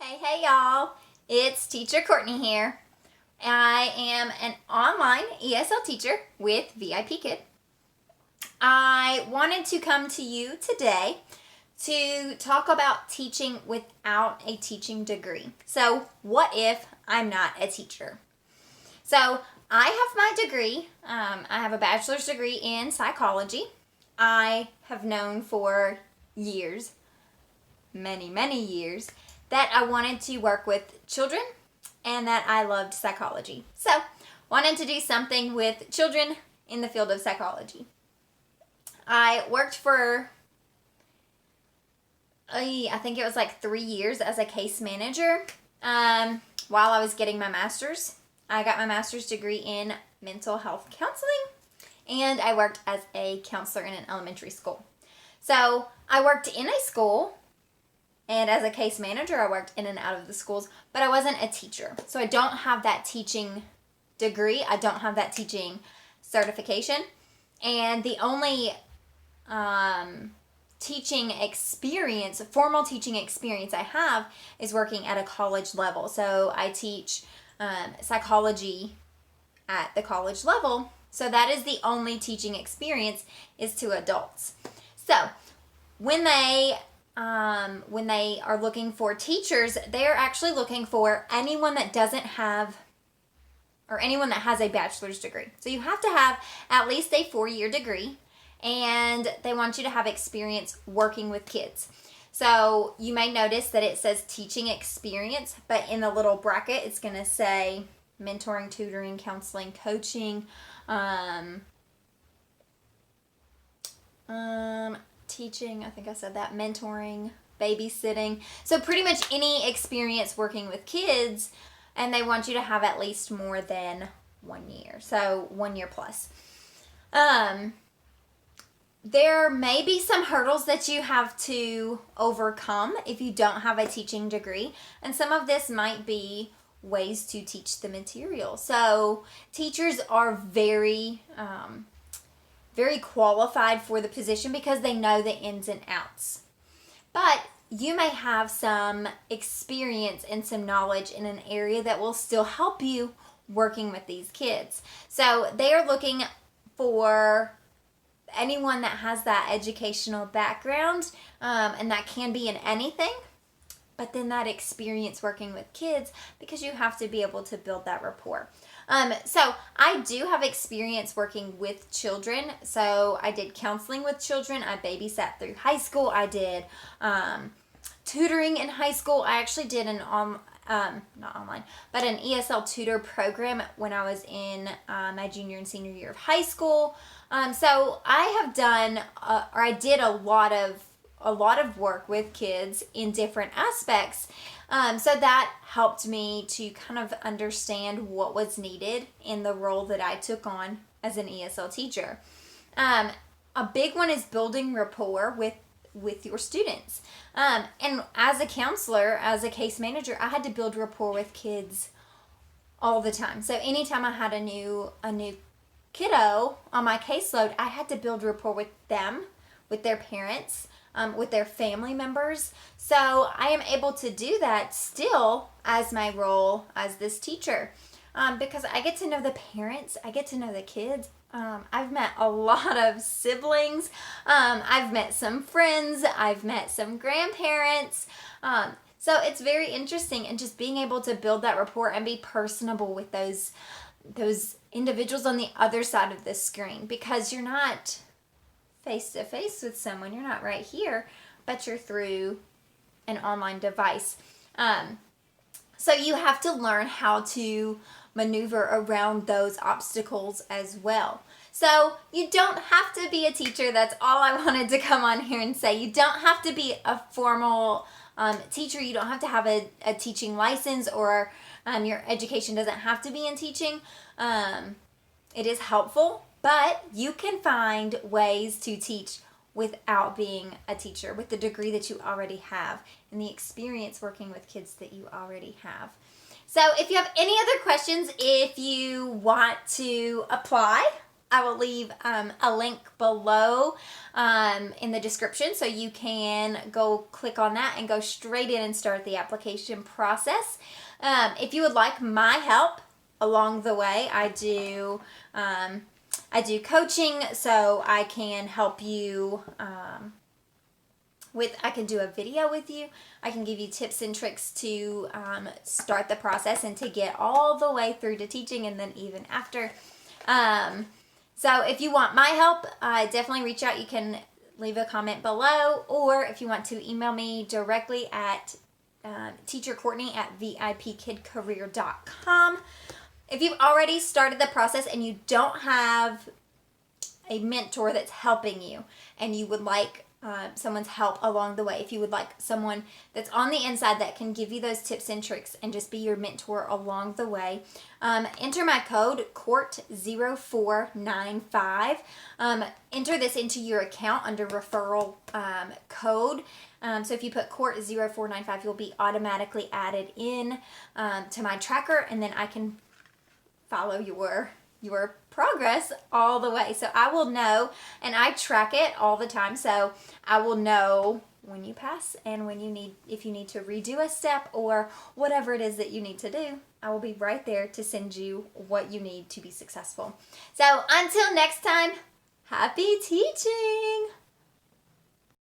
Hey y'all, it's Teacher Courtney here. I am an online ESL teacher with VIPKID. I wanted to come to you today to talk about teaching without a teaching degree. So what if I'm not a teacher? So I have my degree. I have a bachelor's degree in psychology. I have known for years, many years, that I wanted to work with children and that I loved psychology. So, wanted to do something with children in the field of psychology. I worked for, I think it was like 3 years as a case manager while I was getting my master's. I got my master's degree in mental health counseling, and I worked as a counselor in an elementary school. So, I worked in a school, and as a case manager, I worked in and out of the schools, but I wasn't a teacher. So I don't have that teaching degree. I don't have that teaching certification. And the only teaching experience, formal teaching experience I have is working at a college level. So I teach psychology at the college level. So that is the only teaching experience is to adults. So when they are looking for teachers, they're actually looking for anyone that doesn't have, or anyone that has a bachelor's degree. So you have to have at least a 4-year degree, and they want you to have experience working with kids. So you may notice that it says teaching experience, but in the little bracket, it's going to say mentoring, tutoring, counseling, coaching, teaching, I think I said that, mentoring, babysitting. So pretty much any experience working with kids, and they want you to have at least more than 1 year. So 1 year plus. There may be some hurdles that you have to overcome if you don't have a teaching degree, and some of this might be ways to teach the material. So teachers are very qualified for the position because they know the ins and outs. But you may have some experience and some knowledge in an area that will still help you working with these kids. So they are looking for anyone that has that educational background, and that can be in anything, but then that experience working with kids, because you have to be able to build that rapport. So I do have experience working with children. So I did counseling with children. I babysat through high school. I did tutoring in high school. I actually did not online, but an ESL tutor program when I was in my junior and senior year of high school. So I have done, or I did a lot of work with kids in different aspects. So that helped me to kind of understand what was needed in the role that I took on as an ESL teacher. A big one is building rapport with your students. And as a counselor, as a case manager, I had to build rapport with kids all the time. So anytime I had a new kiddo on my caseload, I had to build rapport with them, with their parents, with their family members. So I am able to do that still as my role as this teacher, because I get to know the parents, I get to know the kids. I've met a lot of siblings. I've met some friends. I've met some grandparents. So it's very interesting, and just being able to build that rapport and be personable with those individuals on the other side of the screen, because you're not face to face with someone. You're not right here, but you're through an online device. So you have to learn how to maneuver around those obstacles as well. So you don't have to be a teacher. That's all I wanted to come on here and say. You don't have to be a formal teacher. You don't have to have a teaching license, or your education doesn't have to be in teaching. It is helpful, but you can find ways to teach without being a teacher, with the degree that you already have and the experience working with kids that you already have. So if you have any other questions, if you want to apply, I will leave a link below in the description so you can go click on that and go straight in and start the application process. If you would like my help along the way, I do coaching, so I can help you I can do a video with you. I can give you tips and tricks to start the process and to get all the way through to teaching and then even after. So if you want my help, definitely reach out. You can leave a comment below, or if you want to email me directly at teachercourtney@VIPKidcareer.com. If you've already started the process and you don't have a mentor that's helping you and you would like someone's help along the way, if you would like someone that's on the inside that can give you those tips and tricks and just be your mentor along the way, enter my code COURT0495. Enter this into your account under referral code. So if you put COURT0495, you'll be automatically added in to my tracker, and then I can follow your progress all the way. So I will know, and I track it all the time, so I will know when you pass and when if you need to redo a step or whatever it is that you need to do. I will be right there to send you what you need to be successful. So until next time, happy teaching!